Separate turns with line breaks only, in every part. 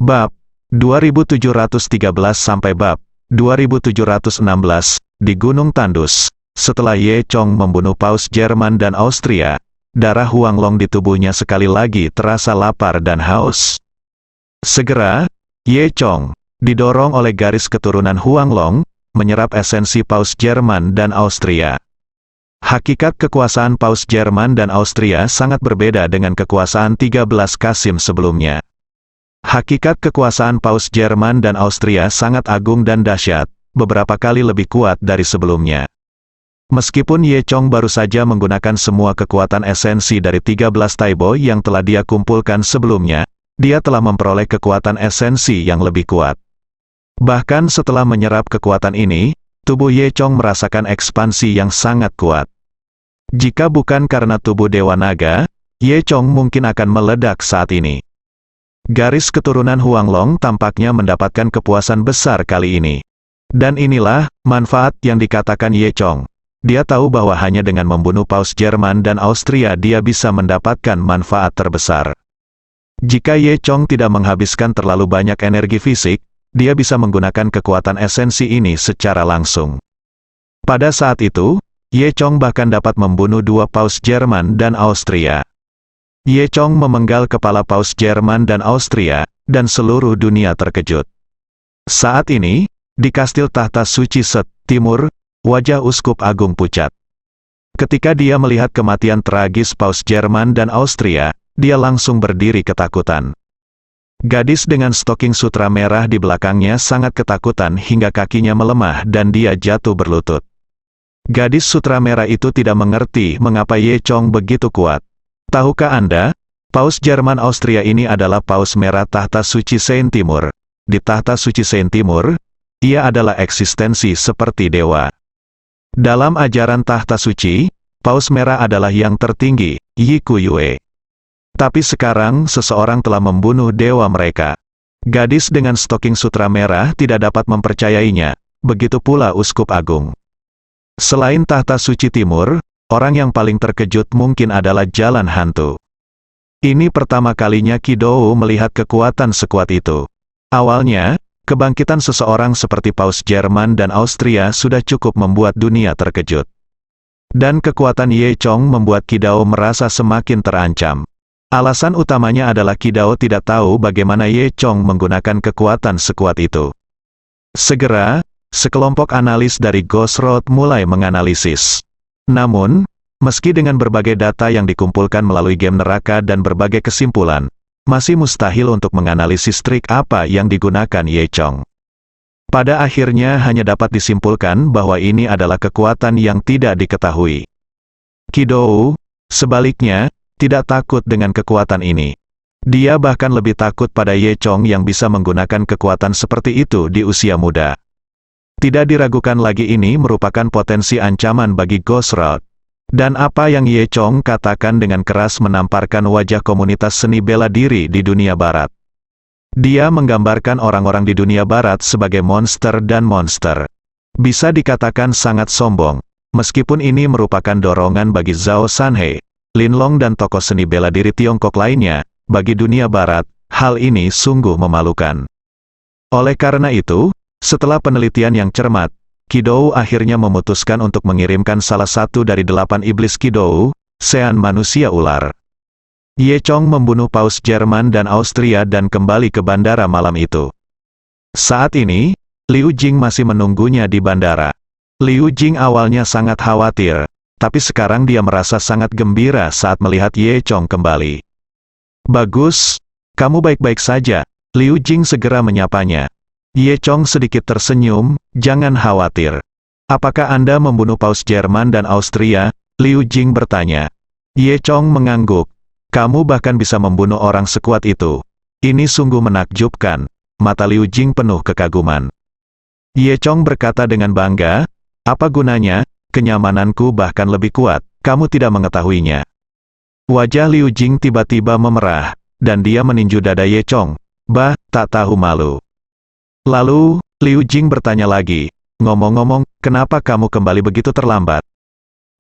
Bab 2713 sampai bab 2716 di Gunung Tandus. Setelah Ye Chong membunuh Paus Jerman dan Austria, darah Huanglong di tubuhnya sekali lagi terasa lapar dan haus. Segera, Ye Chong, didorong oleh garis keturunan Huanglong, menyerap esensi Paus Jerman dan Austria. Hakikat kekuasaan Paus Jerman dan Austria sangat berbeda dengan kekuasaan 13 Kasim sebelumnya. Hakikat kekuasaan Paus Jerman dan Austria sangat agung dan dahsyat, beberapa kali lebih kuat dari sebelumnya. Meskipun Ye Chong baru saja menggunakan semua kekuatan esensi dari 13 Taibo yang telah dia kumpulkan sebelumnya, dia telah memperoleh kekuatan esensi yang lebih kuat. Bahkan setelah menyerap kekuatan ini, tubuh Ye Chong merasakan ekspansi yang sangat kuat. Jika bukan karena tubuh Dewa Naga, Ye Chong mungkin akan meledak saat ini. Garis keturunan Huanglong tampaknya mendapatkan kepuasan besar kali ini. Dan inilah manfaat yang dikatakan Ye Chong. Dia tahu bahwa hanya dengan membunuh Paus Jerman dan Austria dia bisa mendapatkan manfaat terbesar. Jika Ye Chong tidak menghabiskan terlalu banyak energi fisik, dia bisa menggunakan kekuatan esensi ini secara langsung. Pada saat itu, Ye Chong bahkan dapat membunuh dua Paus Jerman dan Austria. Ye Chong memenggal kepala Paus Jerman dan Austria, dan seluruh dunia terkejut. Saat ini, di Kastil Tahta Suci Set, Timur, wajah Uskup Agung pucat. Ketika dia melihat kematian tragis Paus Jerman dan Austria, dia langsung berdiri ketakutan. Gadis dengan stoking sutra merah di belakangnya sangat ketakutan hingga kakinya melemah dan dia jatuh berlutut. Gadis sutra merah itu tidak mengerti mengapa Ye Chong begitu kuat. Tahukah Anda, Paus Jerman Austria ini adalah Paus Merah Tahta Suci Sein Timur. Di Tahta Suci Sein Timur, ia adalah eksistensi seperti dewa. Dalam ajaran Tahta Suci, Paus Merah adalah yang tertinggi, Yi Kuyue. Tapi sekarang seseorang telah membunuh dewa mereka. Gadis dengan stoking sutra merah tidak dapat mempercayainya, begitu pula Uskup Agung. Selain Tahta Suci Timur, orang yang paling terkejut mungkin adalah Jalan Hantu. Ini pertama kalinya Qi Dou melihat kekuatan sekuat itu. Awalnya, kebangkitan seseorang seperti Paus Jerman dan Austria sudah cukup membuat dunia terkejut. Dan kekuatan Ye Chong membuat Qi Dou merasa semakin terancam. Alasan utamanya adalah Qi Dou tidak tahu bagaimana Ye Chong menggunakan kekuatan sekuat itu. Segera, sekelompok analis dari Ghost Road mulai menganalisis. Namun, meski dengan berbagai data yang dikumpulkan melalui game neraka dan berbagai kesimpulan, masih mustahil untuk menganalisis trik apa yang digunakan Ye Chong. Pada akhirnya hanya dapat disimpulkan bahwa ini adalah kekuatan yang tidak diketahui. Qi Dou, sebaliknya, tidak takut dengan kekuatan ini. Dia bahkan lebih takut pada Ye Chong yang bisa menggunakan kekuatan seperti itu di usia muda. Tidak diragukan lagi ini merupakan potensi ancaman bagi Ghost Road. Dan apa yang Ye Chong katakan dengan keras menamparkan wajah komunitas seni bela diri di dunia barat. Dia menggambarkan orang-orang di dunia barat sebagai monster dan monster. Bisa dikatakan sangat sombong, meskipun ini merupakan dorongan bagi Zhao Sanhe, Lin Long dan tokoh seni bela diri Tiongkok lainnya, bagi dunia barat, hal ini sungguh memalukan. Oleh karena itu, setelah penelitian yang cermat, Qi Dou akhirnya memutuskan untuk mengirimkan salah satu dari 8 iblis Qi Dou, Sean manusia ular. Ye Chong membunuh Paus Jerman dan Austria dan kembali ke bandara malam itu. Saat ini, Liu Jing masih menunggunya di bandara. Liu Jing awalnya sangat khawatir, tapi sekarang dia merasa sangat gembira saat melihat Ye Chong kembali. Bagus, kamu baik-baik saja, Liu Jing segera menyapanya. Ye Chong sedikit tersenyum, jangan khawatir. Apakah Anda membunuh Paus Jerman dan Austria? Liu Jing bertanya. Ye Chong mengangguk. Kamu bahkan bisa membunuh orang sekuat itu. Ini sungguh menakjubkan. Mata Liu Jing penuh kekaguman. Ye Chong berkata dengan bangga, apa gunanya, kenyamananku bahkan lebih kuat, kamu tidak mengetahuinya. Wajah Liu Jing tiba-tiba memerah, dan dia meninju dada Ye Chong. Bah, tak tahu malu. Lalu, Liu Jing bertanya lagi, ngomong-ngomong, kenapa kamu kembali begitu terlambat?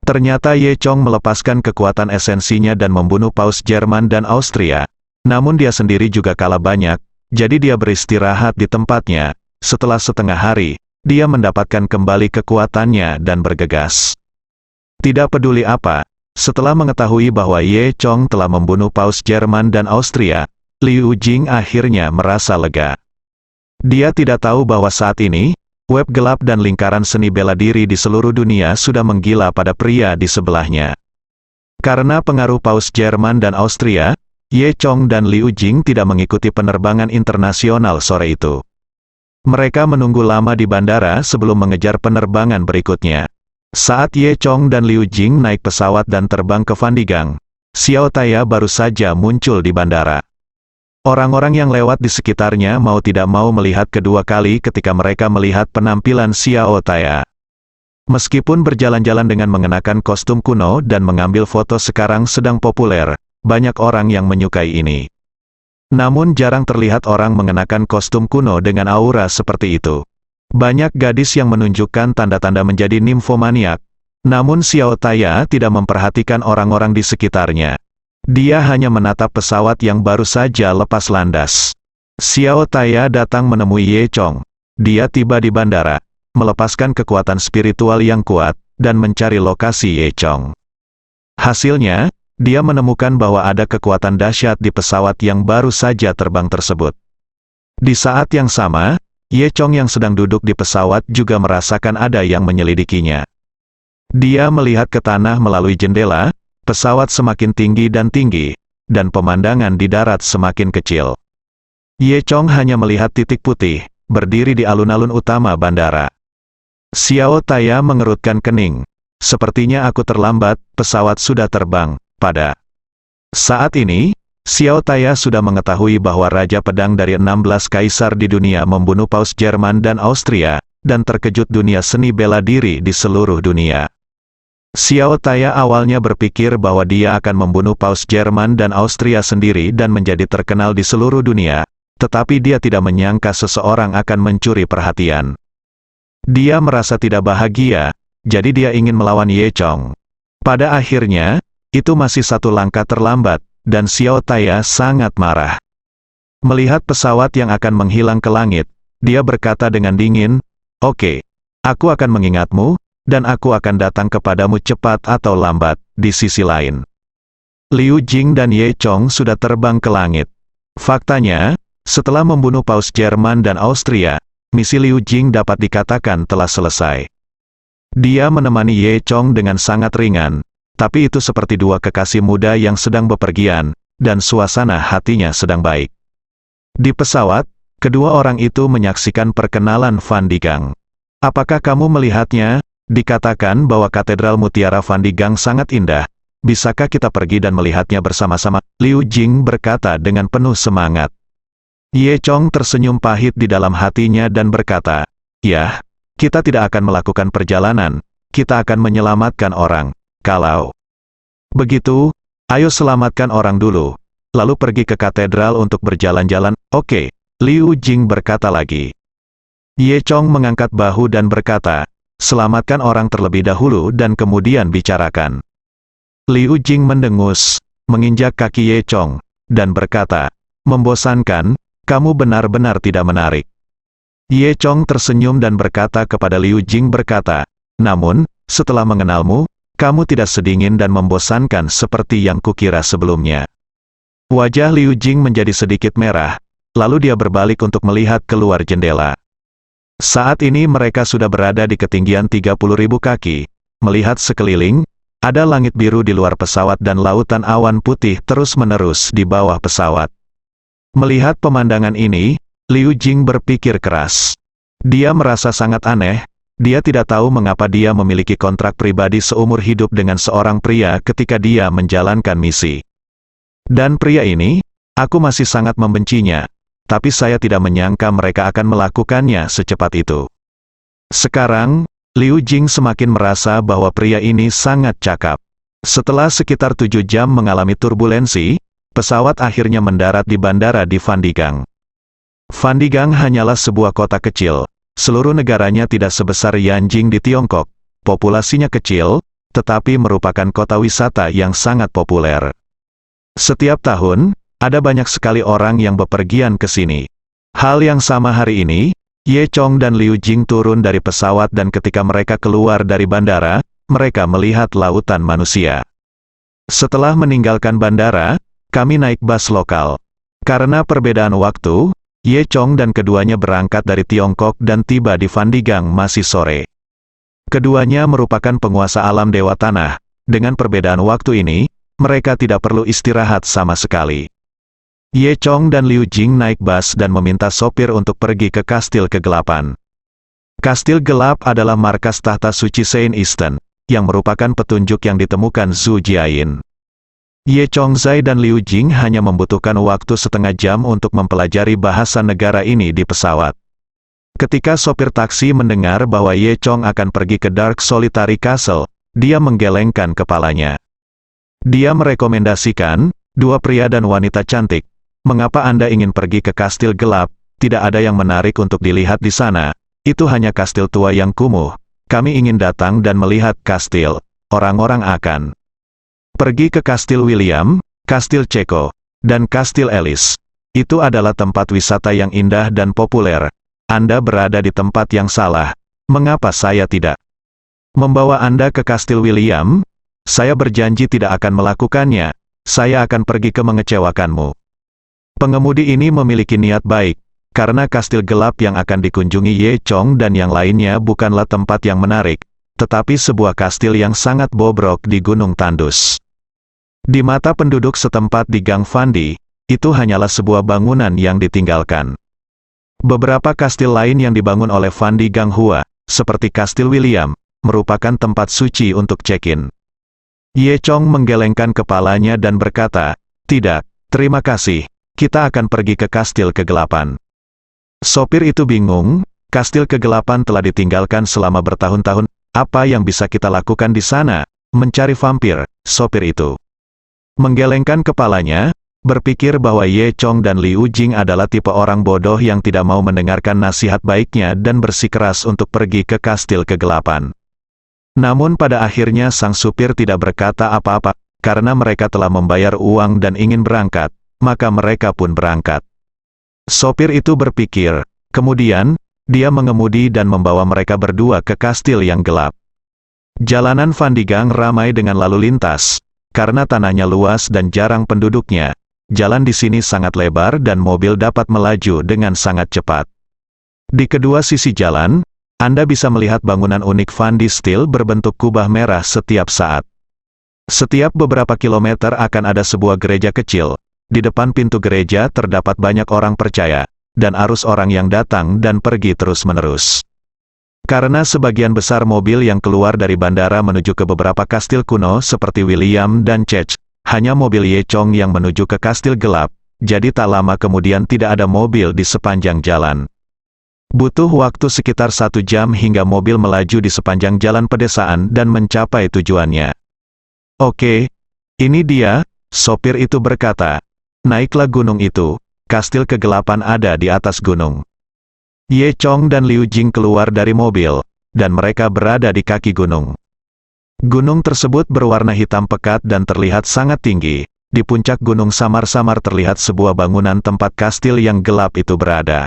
Ternyata Ye Chong melepaskan kekuatan esensinya dan membunuh Paus Jerman dan Austria. Namun dia sendiri juga kalah banyak, jadi dia beristirahat di tempatnya. Setelah setengah hari, dia mendapatkan kembali kekuatannya dan bergegas. Tidak peduli apa, setelah mengetahui bahwa Ye Chong telah membunuh Paus Jerman dan Austria, Liu Jing akhirnya merasa lega. Dia tidak tahu bahwa saat ini, web gelap dan lingkaran seni bela diri di seluruh dunia sudah menggila pada pria di sebelahnya. Karena pengaruh Paus Jerman dan Austria, Ye Chong dan Liu Jing tidak mengikuti penerbangan internasional sore itu. Mereka menunggu lama di bandara sebelum mengejar penerbangan berikutnya. Saat Ye Chong dan Liu Jing naik pesawat dan terbang ke Fandigang, Xiao Taya baru saja muncul di bandara. Orang-orang yang lewat di sekitarnya mau tidak mau melihat kedua kali ketika mereka melihat penampilan Xiao Taya. Meskipun berjalan-jalan dengan mengenakan kostum kuno dan mengambil foto sekarang sedang populer, banyak orang yang menyukai ini. Namun jarang terlihat orang mengenakan kostum kuno dengan aura seperti itu. Banyak gadis yang menunjukkan tanda-tanda menjadi nimfomaniak. Namun Xiao Taya tidak memperhatikan orang-orang di sekitarnya. Dia hanya menatap pesawat yang baru saja lepas landas. Xiao Taya datang menemui Ye Chong. Dia tiba di bandara, melepaskan kekuatan spiritual yang kuat, dan mencari lokasi Ye Chong. Hasilnya, dia menemukan bahwa ada kekuatan dahsyat di pesawat yang baru saja terbang tersebut. Di saat yang sama, Ye Chong yang sedang duduk di pesawat juga merasakan ada yang menyelidikinya. Dia melihat ke tanah melalui jendela, pesawat semakin tinggi, dan pemandangan di darat semakin kecil. Ye Chong hanya melihat titik putih, berdiri di alun-alun utama bandara. Xiao Taya mengerutkan kening. Sepertinya aku terlambat, pesawat sudah terbang. Pada saat ini, Xiao Taya sudah mengetahui bahwa Raja Pedang dari 16 kaisar di dunia membunuh Paus Jerman dan Austria, dan terkejut dunia seni bela diri di seluruh dunia. Xiao Taya awalnya berpikir bahwa dia akan membunuh Paus Jerman dan Austria sendiri dan menjadi terkenal di seluruh dunia, tetapi dia tidak menyangka seseorang akan mencuri perhatian. Dia merasa tidak bahagia, jadi dia ingin melawan Ye Chong. Pada akhirnya, itu masih satu langkah terlambat, dan Xiao Taya sangat marah. Melihat pesawat yang akan menghilang ke langit, dia berkata dengan dingin, "Oke, aku akan mengingatmu, dan aku akan datang kepadamu cepat atau lambat." Di sisi lain, Liu Jing dan Ye Chong sudah terbang ke langit. Faktanya, setelah membunuh Paus Jerman dan Austria, misi Liu Jing dapat dikatakan telah selesai. Dia menemani Ye Chong dengan sangat ringan, tapi itu seperti dua kekasih muda yang sedang bepergian, dan suasana hatinya sedang baik. Di pesawat, kedua orang itu menyaksikan perkenalan Fandigang. "Apakah kamu melihatnya? Dikatakan bahwa Katedral Mutiara Fandigang sangat indah. Bisakah kita pergi dan melihatnya bersama-sama?" Liu Jing berkata dengan penuh semangat. Ye Chong tersenyum pahit di dalam hatinya dan berkata, "Ya, kita tidak akan melakukan perjalanan, kita akan menyelamatkan orang. Kalau begitu, ayo selamatkan orang dulu, lalu pergi ke katedral untuk berjalan-jalan." "Oke," Liu Jing berkata lagi. Ye Chong mengangkat bahu dan berkata, "Selamatkan orang terlebih dahulu dan kemudian bicarakan." Liu Jing mendengus, menginjak kaki Ye Chong, dan berkata, "Membosankan, kamu benar-benar tidak menarik." Ye Chong tersenyum dan berkata kepada Liu Jing berkata, "Namun, setelah mengenalmu, kamu tidak sedingin dan membosankan seperti yang kukira sebelumnya." Wajah Liu Jing menjadi sedikit merah, lalu dia berbalik untuk melihat keluar jendela. Saat ini mereka sudah berada di ketinggian 30.000 kaki. Melihat sekeliling, ada langit biru di luar pesawat dan lautan awan putih terus-menerus di bawah pesawat. Melihat pemandangan ini, Liu Jing berpikir keras. Dia merasa sangat aneh. Dia tidak tahu mengapa dia memiliki kontrak pribadi seumur hidup dengan seorang pria ketika dia menjalankan misi. Dan pria ini, aku masih sangat membencinya, tapi saya tidak menyangka mereka akan melakukannya secepat itu. Sekarang, Liu Jing semakin merasa bahwa pria ini sangat cakap. Setelah sekitar 7 jam mengalami turbulensi, pesawat akhirnya mendarat di bandara di Fandigang. Fandigang hanyalah sebuah kota kecil. Seluruh negaranya tidak sebesar Yanjing di Tiongkok. Populasinya kecil, tetapi merupakan kota wisata yang sangat populer. Setiap tahun, ada banyak sekali orang yang bepergian ke sini. Hal yang sama hari ini, Ye Chong dan Liu Jing turun dari pesawat dan ketika mereka keluar dari bandara, mereka melihat lautan manusia. Setelah meninggalkan bandara, kami naik bus lokal. Karena perbedaan waktu, Ye Chong dan keduanya berangkat dari Tiongkok dan tiba di Fandigang masih sore. Keduanya merupakan penguasa alam Dewa Tanah. Dengan perbedaan waktu ini, mereka tidak perlu istirahat sama sekali. Ye Chong dan Liu Jing naik bus dan meminta sopir untuk pergi ke Kastil Kegelapan. Kastil Gelap adalah markas tahta suci Saint Easton, yang merupakan petunjuk yang ditemukan Zhu Jiayin. Ye Chongzai dan Liu Jing hanya membutuhkan waktu setengah jam untuk mempelajari bahasa negara ini di pesawat. Ketika sopir taksi mendengar bahwa Ye Chong akan pergi ke Dark Solitary Castle, dia menggelengkan kepalanya. Dia merekomendasikan, dua pria dan wanita cantik. Mengapa Anda ingin pergi ke kastil gelap? Tidak ada yang menarik untuk dilihat di sana. Itu hanya kastil tua yang kumuh. Kami ingin datang dan melihat kastil. Orang-orang akan pergi ke Kastil William, Kastil Ceko, dan Kastil Alice. Itu adalah tempat wisata yang indah dan populer. Anda berada di tempat yang salah. Mengapa saya tidak membawa Anda ke Kastil William? Saya berjanji tidak akan melakukannya. Saya akan pergi ke mengecewakanmu. Pengemudi ini memiliki niat baik, karena kastil gelap yang akan dikunjungi Ye Chong dan yang lainnya bukanlah tempat yang menarik, tetapi sebuah kastil yang sangat bobrok di Gunung Tandus. Di mata penduduk setempat di Gang Fandi, itu hanyalah sebuah bangunan yang ditinggalkan. Beberapa kastil lain yang dibangun oleh Fandi Gang Hua, seperti Kastil William, merupakan tempat suci untuk check-in. Ye Chong menggelengkan kepalanya dan berkata, "Tidak, terima kasih. Kita akan pergi ke Kastil Kegelapan." Sopir itu bingung, Kastil Kegelapan telah ditinggalkan selama bertahun-tahun, apa yang bisa kita lakukan di sana? Mencari vampir, sopir itu menggelengkan kepalanya, berpikir bahwa Ye Chong dan Liu Jing adalah tipe orang bodoh yang tidak mau mendengarkan nasihat baiknya dan bersikeras untuk pergi ke Kastil Kegelapan. Namun pada akhirnya sang supir tidak berkata apa-apa, karena mereka telah membayar uang dan ingin berangkat. Maka mereka pun berangkat. Sopir itu berpikir, kemudian, dia mengemudi dan membawa mereka berdua ke kastil yang gelap. Jalanan Fandigang ramai dengan lalu lintas, karena tanahnya luas dan jarang penduduknya. Jalan di sini sangat lebar dan mobil dapat melaju dengan sangat cepat. Di kedua sisi jalan, Anda bisa melihat bangunan unik Fandi Steel berbentuk kubah merah setiap saat. Setiap beberapa kilometer akan ada sebuah gereja kecil. Di depan pintu gereja terdapat banyak orang percaya, dan arus orang yang datang dan pergi terus-menerus. Karena sebagian besar mobil yang keluar dari bandara menuju ke beberapa kastil kuno seperti William dan Chech, hanya mobil Ye Chong yang menuju ke kastil gelap, jadi tak lama kemudian tidak ada mobil di sepanjang jalan. Butuh waktu sekitar 1 jam hingga mobil melaju di sepanjang jalan pedesaan dan mencapai tujuannya. Oke, ini dia, sopir itu berkata. Naiklah gunung itu, kastil kegelapan ada di atas gunung. Ye Chong dan Liu Jing keluar dari mobil, dan mereka berada di kaki gunung. Gunung tersebut berwarna hitam pekat dan terlihat sangat tinggi. Di puncak gunung samar-samar terlihat sebuah bangunan tempat kastil yang gelap itu berada.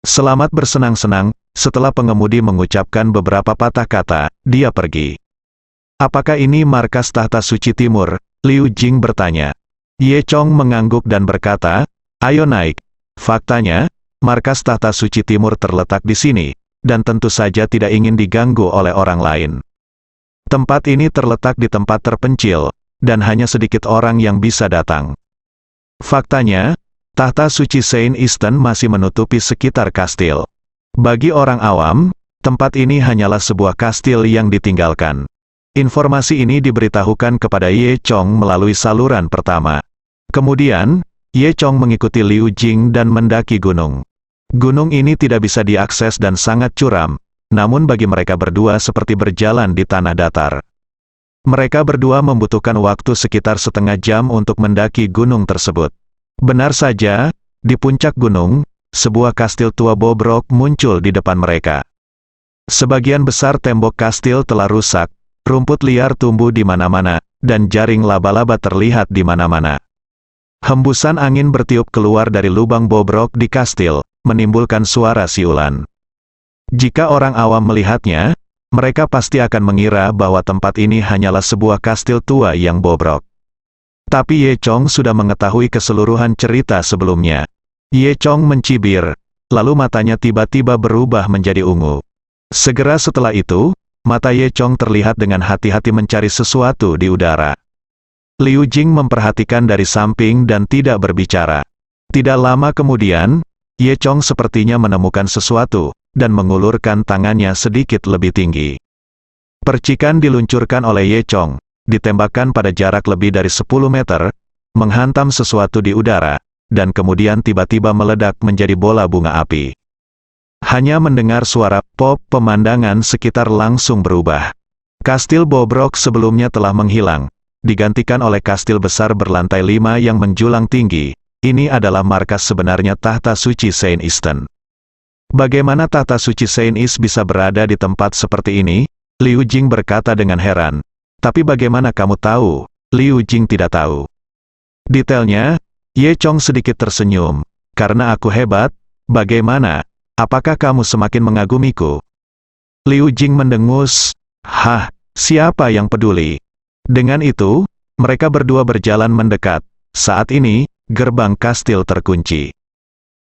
Selamat bersenang-senang, setelah pengemudi mengucapkan beberapa patah kata, dia pergi. Apakah ini markas tahta suci timur? Liu Jing bertanya. Ye Chong mengangguk dan berkata, ayo naik. Faktanya, markas tahta suci timur terletak di sini, dan tentu saja tidak ingin diganggu oleh orang lain. Tempat ini terletak di tempat terpencil, dan hanya sedikit orang yang bisa datang. Faktanya, tahta suci Saint Easton masih menutupi sekitar kastil. Bagi orang awam, tempat ini hanyalah sebuah kastil yang ditinggalkan. Informasi ini diberitahukan kepada Ye Chong melalui saluran pertama. Kemudian, Ye Chong mengikuti Liu Jing dan mendaki gunung. Gunung ini tidak bisa diakses dan sangat curam, namun bagi mereka berdua seperti berjalan di tanah datar. Mereka berdua membutuhkan waktu sekitar setengah jam untuk mendaki gunung tersebut. Benar saja, di puncak gunung, sebuah kastil tua bobrok muncul di depan mereka. Sebagian besar tembok kastil telah rusak. Rumput liar tumbuh di mana-mana, dan jaring laba-laba terlihat di mana-mana. Hembusan angin bertiup keluar dari lubang bobrok di kastil, menimbulkan suara siulan. Jika orang awam melihatnya, mereka pasti akan mengira bahwa tempat ini hanyalah sebuah kastil tua yang bobrok. Tapi Ye Chong sudah mengetahui keseluruhan cerita sebelumnya. Ye Chong mencibir, lalu matanya tiba-tiba berubah menjadi ungu. Segera setelah itu, mata Ye Chong terlihat dengan hati-hati mencari sesuatu di udara. Liu Jing memperhatikan dari samping dan tidak berbicara. Tidak lama kemudian, Ye Chong sepertinya menemukan sesuatu, dan mengulurkan tangannya sedikit lebih tinggi. Percikan diluncurkan oleh Ye Chong, ditembakkan pada jarak lebih dari 10 meter, menghantam sesuatu di udara, dan kemudian tiba-tiba meledak menjadi bola bunga api. Hanya mendengar suara pop, pemandangan sekitar langsung berubah. Kastil bobrok sebelumnya telah menghilang, digantikan oleh kastil besar berlantai 5 yang menjulang tinggi. Ini adalah markas sebenarnya tahta suci Saint Easton. Bagaimana tahta suci Saint East bisa berada di tempat seperti ini? Liu Jing berkata dengan heran. Tapi bagaimana kamu tahu? Liu Jing tidak tahu. Detailnya, Ye Chong sedikit tersenyum. Karena aku hebat, bagaimana? Apakah kamu semakin mengagumiku? Liu Jing mendengus. Hah, siapa yang peduli? Dengan itu, mereka berdua berjalan mendekat. Saat ini, gerbang kastil terkunci.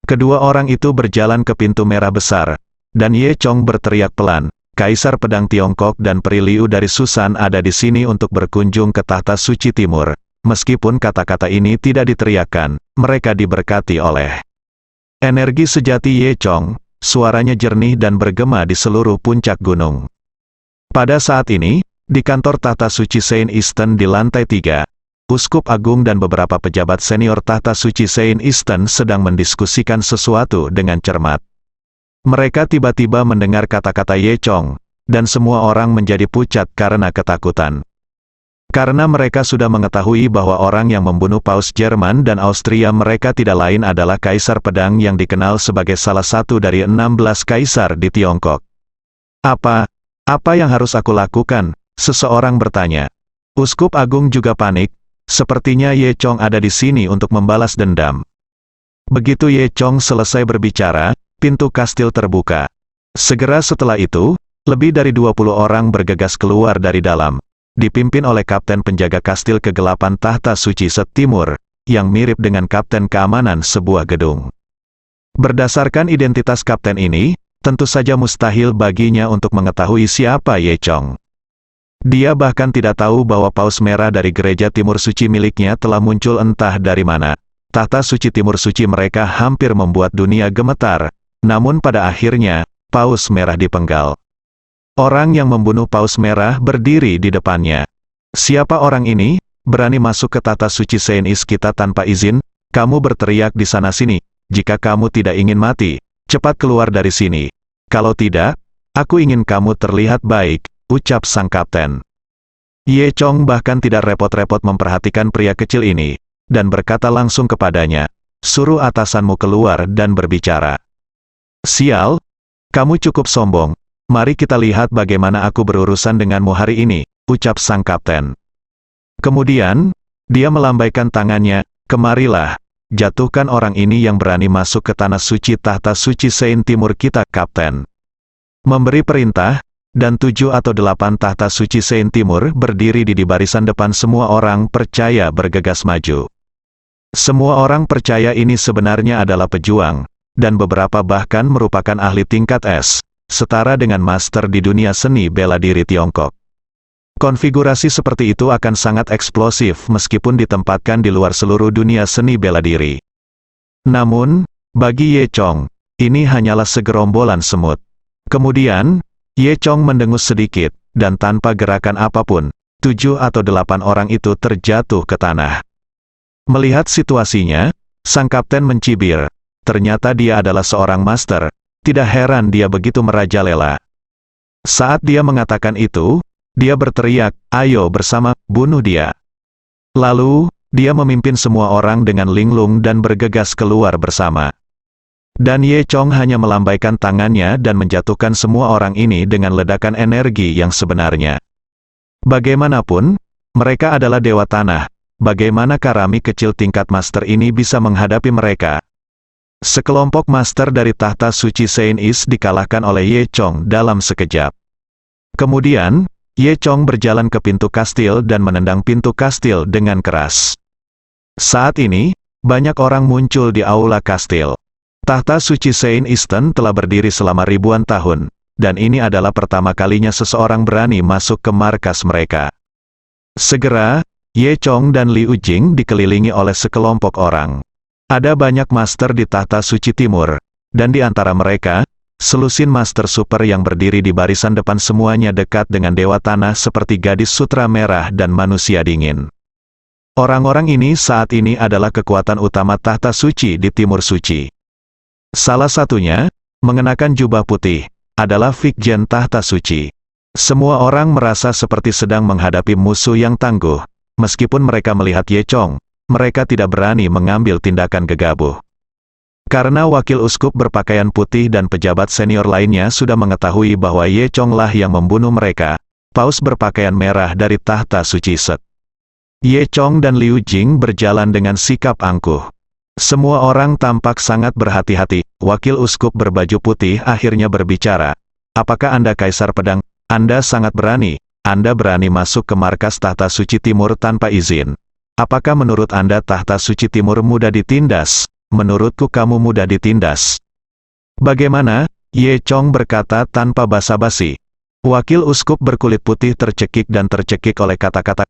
Kedua orang itu berjalan ke pintu merah besar, dan Ye Chong berteriak pelan, Kaisar Pedang Tiongkok dan Peri Liu dari Susan ada di sini untuk berkunjung ke tahta suci timur. Meskipun kata-kata ini tidak diteriakkan, mereka diberkati oleh energi sejati Ye Chong. Suaranya jernih dan bergema di seluruh puncak gunung. Pada saat ini, di kantor tahta suci Saint Easton di lantai 3, Uskup Agung dan beberapa pejabat senior tahta suci Saint Easton sedang mendiskusikan sesuatu dengan cermat. Mereka tiba-tiba mendengar kata-kata Ye Chong, dan semua orang menjadi pucat karena ketakutan. Karena mereka sudah mengetahui bahwa orang yang membunuh Paus Jerman dan Austria mereka tidak lain adalah Kaisar Pedang yang dikenal sebagai salah satu dari 16 kaisar di Tiongkok. Apa yang harus aku lakukan? Seseorang bertanya. Uskup Agung juga panik, sepertinya Ye Chong ada di sini untuk membalas dendam. Begitu Ye Chong selesai berbicara, pintu kastil terbuka. Segera setelah itu, lebih dari 20 orang bergegas keluar dari dalam, dipimpin oleh Kapten Penjaga Kastil Kegelapan Tahta Suci Set Timur, yang mirip dengan Kapten Keamanan sebuah gedung. Berdasarkan identitas kapten ini, tentu saja mustahil baginya untuk mengetahui siapa Ye Chong. Dia bahkan tidak tahu bahwa Paus Merah dari Gereja Timur Suci miliknya telah muncul entah dari mana. Tahta Suci Timur Suci mereka hampir membuat dunia gemetar, namun pada akhirnya, Paus Merah dipenggal. Orang yang membunuh Paus Merah berdiri di depannya. Siapa orang ini? Berani masuk ke Tahta Suci Saint East kita tanpa izin? Kamu berteriak di sana-sini. Jika kamu tidak ingin mati, cepat keluar dari sini. Kalau tidak, aku ingin kamu terlihat baik, ucap sang kapten. Ye Chong bahkan tidak repot-repot memperhatikan pria kecil ini, dan berkata langsung kepadanya, suruh atasanmu keluar dan berbicara. Sial, kamu cukup sombong, mari kita lihat bagaimana aku berurusan denganmu hari ini, ucap sang kapten. Kemudian, dia melambaikan tangannya, kemarilah, jatuhkan orang ini yang berani masuk ke tanah suci tahta suci Saint Timur kita, kapten. Memberi perintah, dan 7 atau 8 tahta suci Saint Timur berdiri di barisan depan. Semua orang percaya bergegas maju. Semua orang percaya ini sebenarnya adalah pejuang, dan beberapa bahkan merupakan ahli tingkat S, setara dengan master di dunia seni bela diri Tiongkok. Konfigurasi seperti itu akan sangat eksplosif meskipun ditempatkan di luar seluruh dunia seni bela diri. Namun, bagi Ye Chong, ini hanyalah segerombolan semut. Kemudian, Ye Chong mendengus sedikit, dan tanpa gerakan apapun, 7 atau 8 orang itu terjatuh ke tanah. Melihat situasinya, sang kapten mencibir. Ternyata dia adalah seorang master, tidak heran dia begitu merajalela. Saat dia mengatakan itu, dia berteriak, ayo bersama, bunuh dia. Lalu, dia memimpin semua orang dengan linglung dan bergegas keluar bersama. Dan Ye Chong hanya melambaikan tangannya dan menjatuhkan semua orang ini dengan ledakan energi yang sebenarnya. Bagaimanapun, mereka adalah dewa tanah, bagaimana Karami kecil tingkat master ini bisa menghadapi mereka? Sekelompok master dari tahta suci Saint Is dikalahkan oleh Ye Chong dalam sekejap. Kemudian, Ye Chong berjalan ke pintu kastil dan menendang pintu kastil dengan keras. Saat ini, banyak orang muncul di aula kastil. Tahta suci Saint Easton telah berdiri selama ribuan tahun, dan ini adalah pertama kalinya seseorang berani masuk ke markas mereka. Segera, Ye Chong dan Liu Jing dikelilingi oleh sekelompok orang. Ada banyak master di tahta suci timur, dan di antara mereka, selusin master super yang berdiri di barisan depan semuanya dekat dengan Dewa Tanah seperti gadis sutra merah dan manusia dingin. Orang-orang ini saat ini adalah kekuatan utama tahta suci di timur suci. Salah satunya, mengenakan jubah putih, adalah Vikjen tahta suci. Semua orang merasa seperti sedang menghadapi musuh yang tangguh. Meskipun mereka melihat Ye Chong, mereka tidak berani mengambil tindakan gegabah. Karena wakil uskup berpakaian putih dan pejabat senior lainnya sudah mengetahui bahwa Ye Chong lah yang membunuh mereka, Paus berpakaian merah dari tahta suci Set. Ye Chong dan Liu Jing berjalan dengan sikap angkuh. Semua orang tampak sangat berhati-hati. Wakil uskup berbaju putih akhirnya berbicara. Apakah Anda Kaisar Pedang? Anda sangat berani. Anda berani masuk ke markas tahta suci timur tanpa izin. Apakah menurut Anda tahta suci timur mudah ditindas? Menurutku kamu mudah ditindas. Bagaimana? Ye Chong berkata tanpa basa-basi. Wakil uskup berkulit putih tercekik dan tercekik oleh kata-kata,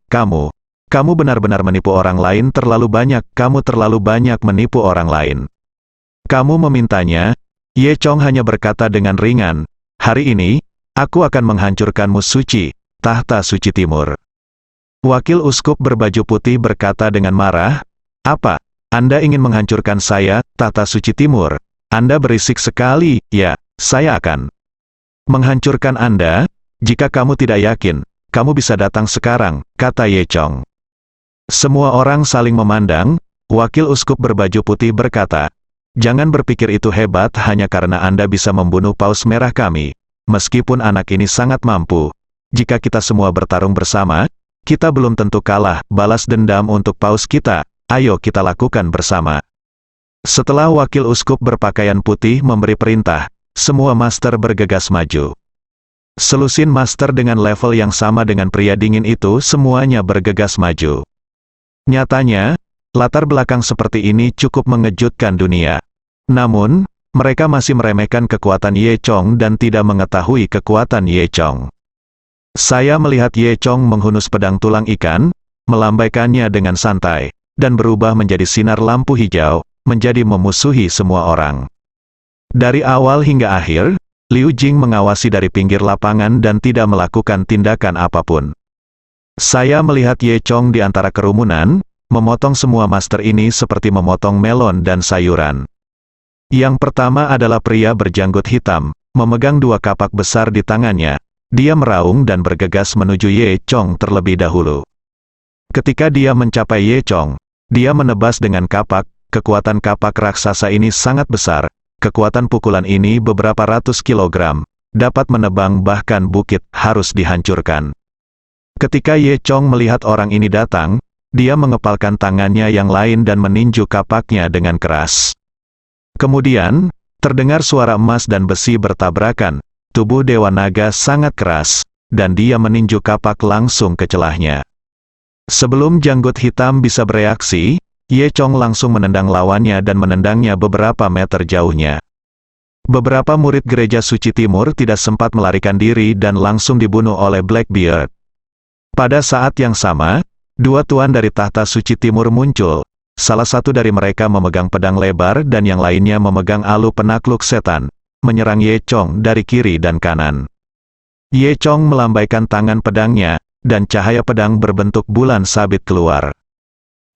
kamu benar-benar menipu orang lain terlalu banyak, kamu terlalu banyak menipu orang lain. Kamu memintanya? Ye Chong hanya berkata dengan ringan, hari ini, aku akan menghancurkanmu suci, tahta suci timur. Wakil uskup berbaju putih berkata dengan marah, apa? Anda ingin menghancurkan saya, tahta suci timur? Anda berisik sekali, ya, saya akan menghancurkan Anda. Jika kamu tidak yakin, kamu bisa datang sekarang, kata Ye Chong. Semua orang saling memandang. Wakil uskup berbaju putih berkata, jangan berpikir itu hebat hanya karena Anda bisa membunuh Paus Merah kami. Meskipun anak ini sangat mampu, jika kita semua bertarung bersama, kita belum tentu kalah. Balas dendam untuk Paus kita, ayo kita lakukan bersama. Setelah wakil uskup berpakaian putih memberi perintah, semua master bergegas maju. Selusin master dengan level yang sama dengan pria dingin itu semuanya bergegas maju. Nyatanya, latar belakang seperti ini cukup mengejutkan dunia. Namun, mereka masih meremehkan kekuatan Ye Chong dan tidak mengetahui kekuatan Ye Chong. Saya melihat Ye Chong menghunus pedang tulang ikan, melambaikannya dengan santai, dan berubah menjadi sinar lampu hijau, menjadi memusuhi semua orang. Dari awal hingga akhir, Liu Jing mengawasi dari pinggir lapangan dan tidak melakukan tindakan apapun. Saya melihat Ye Chong di antara kerumunan, memotong semua master ini seperti memotong melon dan sayuran. Yang pertama adalah pria berjanggut hitam, memegang dua kapak besar di tangannya. Dia meraung dan bergegas menuju Ye Chong terlebih dahulu. Ketika dia mencapai Ye Chong, dia menebas dengan kapak. Kekuatan kapak raksasa ini sangat besar. Kekuatan pukulan ini beberapa ratus kilogram, dapat menebang bahkan bukit, harus dihancurkan. Ketika Ye Chong melihat orang ini datang, dia mengepalkan tangannya yang lain dan meninju kapaknya dengan keras. Kemudian, terdengar suara emas dan besi bertabrakan. Tubuh Dewa Naga sangat keras, dan dia meninju kapak langsung ke celahnya. Sebelum janggut hitam bisa bereaksi, Ye Chong langsung menendang lawannya dan menendangnya beberapa meter jauhnya. Beberapa murid gereja suci timur tidak sempat melarikan diri dan langsung dibunuh oleh Blackbeard. Pada saat yang sama, dua tuan dari tahta suci timur muncul. Salah satu dari mereka memegang pedang lebar dan yang lainnya memegang alu penakluk setan, menyerang Ye Chong dari kiri dan kanan. Ye Chong melambaikan tangan pedangnya, dan cahaya pedang berbentuk bulan sabit keluar.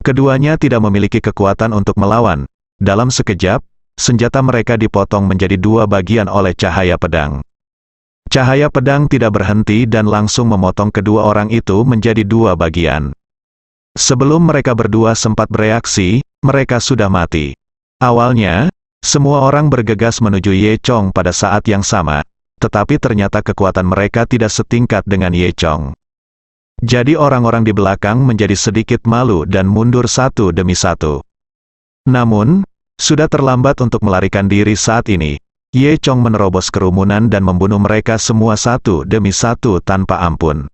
Keduanya tidak memiliki kekuatan untuk melawan. Dalam sekejap, senjata mereka dipotong menjadi dua bagian oleh cahaya pedang. Cahaya pedang tidak berhenti dan langsung memotong kedua orang itu menjadi dua bagian. Sebelum mereka berdua sempat bereaksi, mereka sudah mati. Awalnya, semua orang bergegas menuju Ye Chong pada saat yang sama, tetapi ternyata kekuatan mereka tidak setingkat dengan Ye Chong. Jadi orang-orang di belakang menjadi sedikit malu dan mundur satu demi satu. Namun, sudah terlambat untuk melarikan diri saat ini. Ye Chong menerobos kerumunan dan membunuh mereka semua satu demi satu tanpa ampun.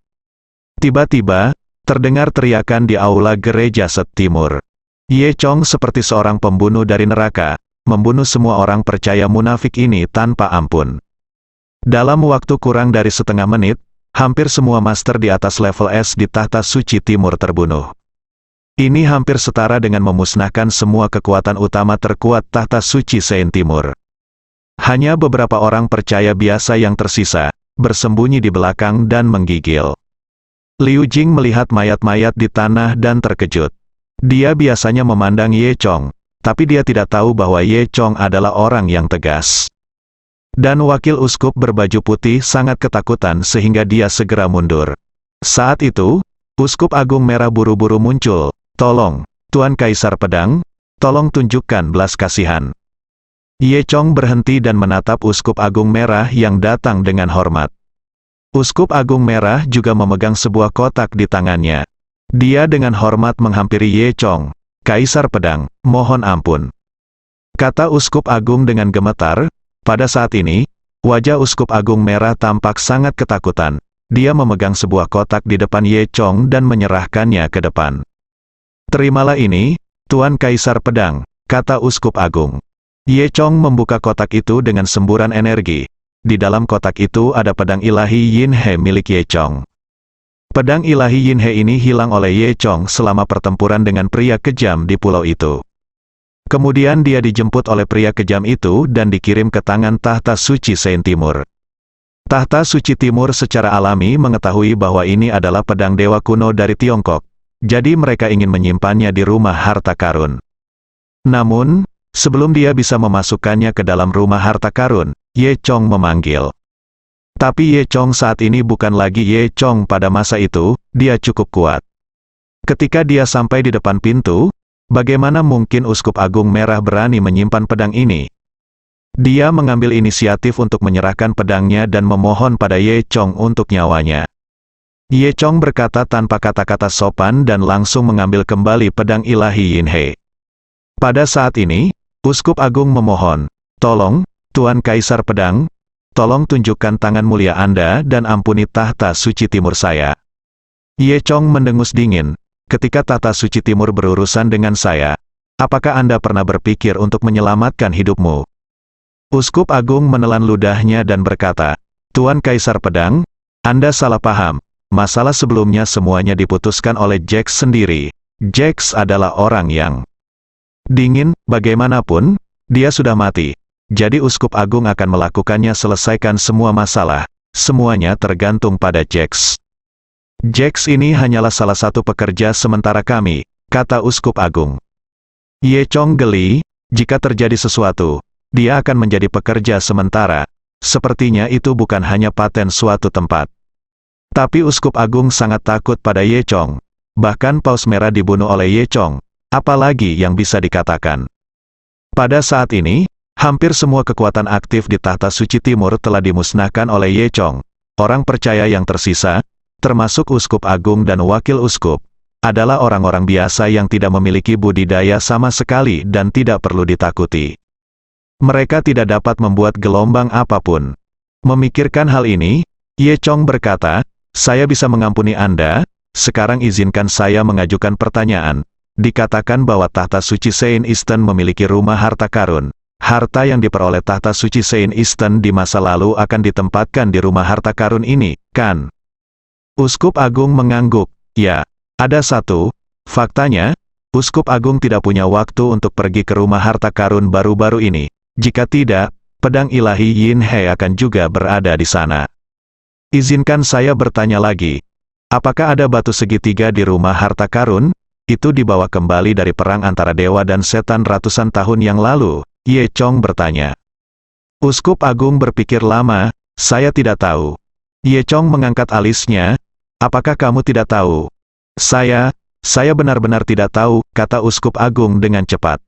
Tiba-tiba, terdengar teriakan di aula gereja Set Timur. Ye Chong seperti seorang pembunuh dari neraka, membunuh semua orang percaya munafik ini tanpa ampun. Dalam waktu kurang dari setengah menit, hampir semua master di atas level S di Tahta Suci Timur terbunuh. Ini hampir setara dengan memusnahkan semua kekuatan utama terkuat Tahta Suci Sein Timur. Hanya beberapa orang percaya biasa yang tersisa, bersembunyi di belakang dan menggigil. Liu Jing melihat mayat-mayat di tanah dan terkejut. Dia biasanya memandang Ye Chong, tapi dia tidak tahu bahwa Ye Chong adalah orang yang tegas. Dan wakil uskup berbaju putih sangat ketakutan sehingga dia segera mundur. Saat itu, Uskup Agung Merah buru-buru muncul. "Tolong, Tuan Kaisar Pedang, tolong tunjukkan belas kasihan." Ye Chong berhenti dan menatap Uskup Agung Merah yang datang dengan hormat. Uskup Agung Merah juga memegang sebuah kotak di tangannya. Dia dengan hormat menghampiri Ye Chong. "Kaisar Pedang, mohon ampun," kata Uskup Agung dengan gemetar. Pada saat ini, wajah Uskup Agung Merah tampak sangat ketakutan. Dia memegang sebuah kotak di depan Ye Chong dan menyerahkannya ke depan. "Terimalah ini, Tuan Kaisar Pedang," kata Uskup Agung. Ye Chong membuka kotak itu dengan semburan energi. Di dalam kotak itu ada pedang ilahi Yin He milik Ye Chong. Pedang ilahi Yin He ini hilang oleh Ye Chong selama pertempuran dengan pria kejam di pulau itu. Kemudian dia dijemput oleh pria kejam itu dan dikirim ke tangan Tahta Suci Sein Timur. Tahta Suci Timur secara alami mengetahui bahwa ini adalah pedang dewa kuno dari Tiongkok, jadi mereka ingin menyimpannya di rumah harta karun. Namun, sebelum dia bisa memasukkannya ke dalam rumah harta karun, Ye Chong memanggil. Tapi Ye Chong saat ini bukan lagi Ye Chong pada masa itu, dia cukup kuat. Ketika dia sampai di depan pintu, bagaimana mungkin Uskup Agung Merah berani menyimpan pedang ini? Dia mengambil inisiatif untuk menyerahkan pedangnya dan memohon pada Ye Chong untuk nyawanya. Ye Chong berkata tanpa kata-kata sopan dan langsung mengambil kembali pedang ilahi Yin He. Pada saat ini, Uskup Agung memohon, "Tolong, Tuan Kaisar Pedang, tolong tunjukkan tangan mulia Anda dan ampuni Tahta Suci Timur saya." Ye Chong mendengus dingin. "Ketika Tahta Suci Timur berurusan dengan saya, apakah Anda pernah berpikir untuk menyelamatkan hidupmu?" Uskup Agung menelan ludahnya dan berkata, "Tuan Kaisar Pedang, Anda salah paham. Masalah sebelumnya semuanya diputuskan oleh Jax sendiri. Jax adalah orang yang dingin, bagaimanapun, dia sudah mati. Jadi Uskup Agung akan melakukannya selesaikan semua masalah. Semuanya tergantung pada Jax. Jax ini hanyalah salah satu pekerja sementara kami," kata Uskup Agung. Ye Chong geli, jika terjadi sesuatu, dia akan menjadi pekerja sementara. Sepertinya itu bukan hanya paten suatu tempat. Tapi Uskup Agung sangat takut pada Ye Chong. Bahkan Paus Merah dibunuh oleh Ye Chong. Apalagi yang bisa dikatakan. Pada saat ini, hampir semua kekuatan aktif di Tahta Suci Timur telah dimusnahkan oleh Ye Chong. Orang percaya yang tersisa, termasuk Uskup Agung dan Wakil Uskup, adalah orang-orang biasa yang tidak memiliki budidaya sama sekali dan tidak perlu ditakuti. Mereka tidak dapat membuat gelombang apapun. Memikirkan hal ini, Ye Chong berkata, "Saya bisa mengampuni Anda, sekarang izinkan saya mengajukan pertanyaan. Dikatakan bahwa Tahta Suci Sein Eastern memiliki rumah harta karun. Harta yang diperoleh Tahta Suci Sein Eastern di masa lalu akan ditempatkan di rumah harta karun ini, kan?" Uskup Agung mengangguk. "Ya, ada satu. Faktanya, Uskup Agung tidak punya waktu untuk pergi ke rumah harta karun baru-baru ini. Jika tidak, pedang ilahi Yin He akan juga berada di sana. Izinkan saya bertanya lagi. Apakah ada batu segitiga di rumah harta karun? Itu dibawa kembali dari perang antara dewa dan setan ratusan tahun yang lalu," Ye Chong bertanya. Uskup Agung berpikir lama, "Saya tidak tahu." Ye Chong mengangkat alisnya. "Apakah kamu tidak tahu?" Saya benar-benar tidak tahu," kata Uskup Agung dengan cepat.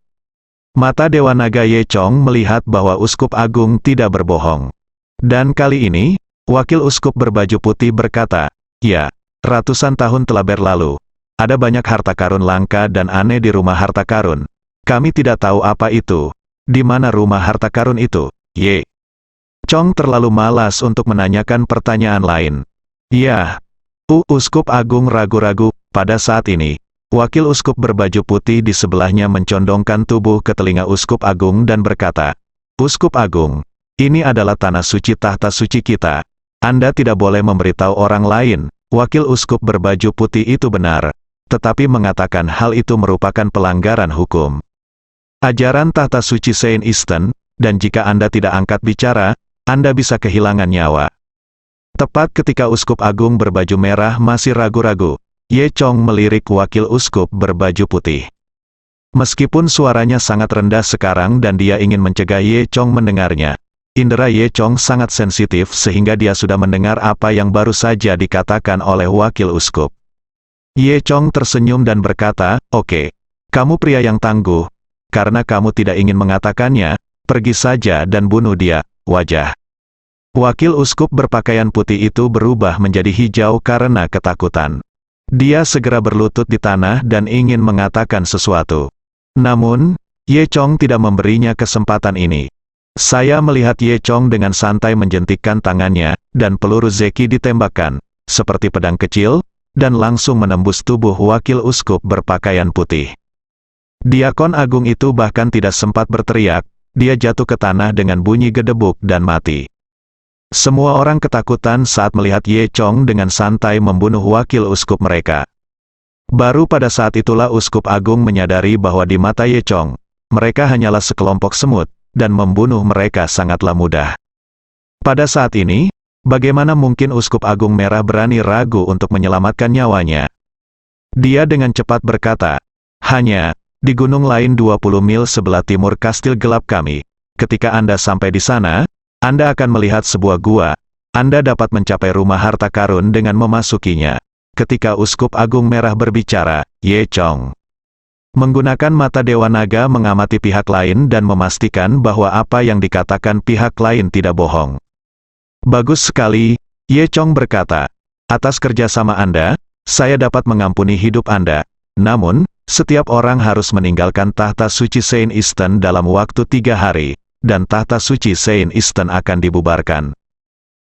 Mata Dewa Naga Ye Chong melihat bahwa Uskup Agung tidak berbohong. Dan kali ini, Wakil Uskup berbaju putih berkata, "Ya, Ratusan tahun telah berlalu. Ada banyak harta karun langka dan aneh di rumah harta karun. Kami tidak tahu apa itu. Di mana rumah harta karun itu? Ye. Chong terlalu malas untuk menanyakan pertanyaan lain. Ya. Uskup Agung ragu-ragu. Pada saat ini, wakil uskup berbaju putih di sebelahnya mencondongkan tubuh ke telinga Uskup Agung dan berkata, "Uskup Agung, ini adalah tanah suci tahta suci kita. Anda tidak boleh memberitahu orang lain." Wakil uskup berbaju putih itu benar, tetapi mengatakan hal itu merupakan pelanggaran hukum. Ajaran tahta suci Saint Easton, dan jika Anda tidak angkat bicara, Anda bisa kehilangan nyawa. Tepat ketika Uskup Agung berbaju merah masih ragu-ragu, Ye Chong melirik wakil uskup berbaju putih. Meskipun suaranya sangat rendah sekarang dan dia ingin mencegah Ye Chong mendengarnya, indera Ye Chong sangat sensitif sehingga dia sudah mendengar apa yang baru saja dikatakan oleh wakil uskup. Ye Chong tersenyum dan berkata, "Oke, kamu pria yang tangguh. Karena kamu tidak ingin mengatakannya, pergi saja dan bunuh dia." Wajah wakil uskup berpakaian putih itu berubah menjadi hijau karena ketakutan. Dia segera berlutut di tanah dan ingin mengatakan sesuatu. Namun, Ye Chong tidak memberinya kesempatan ini. Saya melihat Ye Chong dengan santai menjentikkan tangannya, dan peluru Zeki ditembakkan, seperti pedang kecil, dan langsung menembus tubuh wakil uskup berpakaian putih. Diakon agung itu bahkan tidak sempat berteriak, dia jatuh ke tanah dengan bunyi gedebuk dan mati. Semua orang ketakutan saat melihat Ye Chong dengan santai membunuh wakil uskup mereka. Baru pada saat itulah Uskup Agung menyadari bahwa di mata Ye Chong, mereka hanyalah sekelompok semut, dan membunuh mereka sangatlah mudah. Pada saat ini, bagaimana mungkin Uskup Agung Merah berani ragu untuk menyelamatkan nyawanya? Dia dengan cepat berkata, "Hanya di gunung lain 20 mil sebelah timur kastil gelap kami. Ketika Anda sampai di sana, Anda akan melihat sebuah gua. Anda dapat mencapai rumah harta karun dengan memasukinya." Ketika Uskup Agung Merah berbicara, Ye Chong menggunakan mata Dewa Naga mengamati pihak lain dan memastikan bahwa apa yang dikatakan pihak lain tidak bohong. "Bagus sekali," Ye Chong berkata. "Atas kerjasama Anda, saya dapat mengampuni hidup Anda. Namun, setiap orang harus meninggalkan tahta suci Saint Easton dalam waktu 3 hari. Dan tahta suci Saint Easton akan dibubarkan.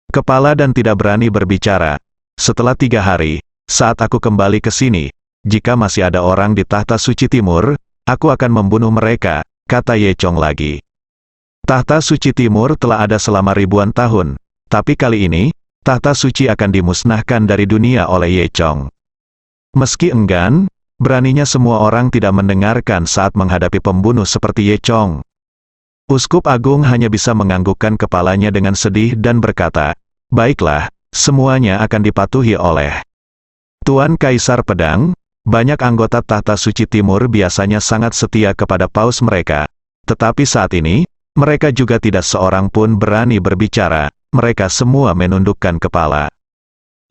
Kepala dan tidak berani berbicara. Setelah 3 hari, saat aku kembali ke sini, jika masih ada orang di tahta suci timur, aku akan membunuh mereka," kata Ye Chong lagi. Tahta suci timur telah ada selama ribuan tahun, tapi kali ini, tahta suci akan dimusnahkan dari dunia oleh Ye Chong. Meski enggan, beraninya semua orang tidak mendengarkan saat menghadapi pembunuh seperti Ye Chong. Uskup Agung hanya bisa menganggukkan kepalanya dengan sedih dan berkata, "Baiklah, semuanya akan dipatuhi oleh Tuan Kaisar Pedang." Banyak anggota tahta suci timur biasanya sangat setia kepada paus mereka. Tetapi saat ini, mereka juga tidak seorang pun berani berbicara, mereka semua menundukkan kepala.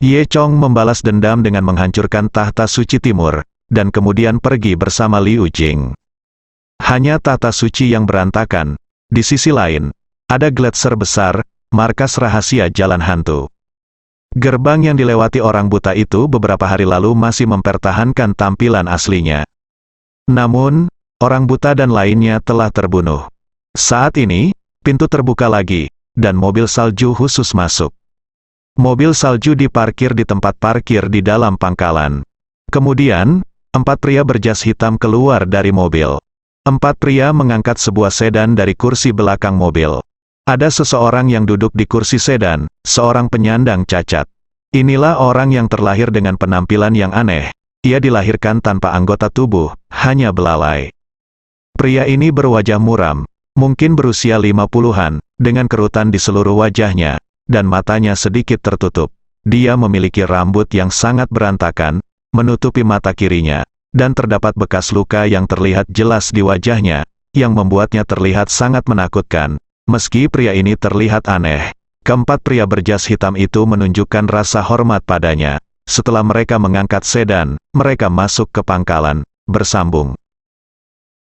Ye Chong membalas dendam dengan menghancurkan tahta suci timur, dan kemudian pergi bersama Liu Jing. Hanya tahta suci yang berantakan. Di sisi lain, ada gletser besar, markas rahasia jalan hantu. Gerbang yang dilewati orang buta itu beberapa hari lalu masih mempertahankan tampilan aslinya. Namun, orang buta dan lainnya telah terbunuh. Saat ini, pintu terbuka lagi, dan mobil salju khusus masuk. Mobil salju diparkir di tempat parkir di dalam pangkalan. Kemudian, 4 pria berjas hitam keluar dari mobil. 4 pria mengangkat sebuah sedan dari kursi belakang mobil. Ada seseorang yang duduk di kursi sedan, seorang penyandang cacat. Inilah orang yang terlahir dengan penampilan yang aneh. Ia dilahirkan tanpa anggota tubuh, hanya belalai. Pria ini berwajah muram, mungkin berusia 50-an, dengan kerutan di seluruh wajahnya, dan matanya sedikit tertutup. Dia memiliki rambut yang sangat berantakan, menutupi mata kirinya. Dan terdapat bekas luka yang terlihat jelas di wajahnya, yang membuatnya terlihat sangat menakutkan. Meski pria ini terlihat aneh, keempat pria berjas hitam itu menunjukkan rasa hormat padanya. Setelah mereka mengangkat sedan, mereka masuk ke pangkalan, bersambung.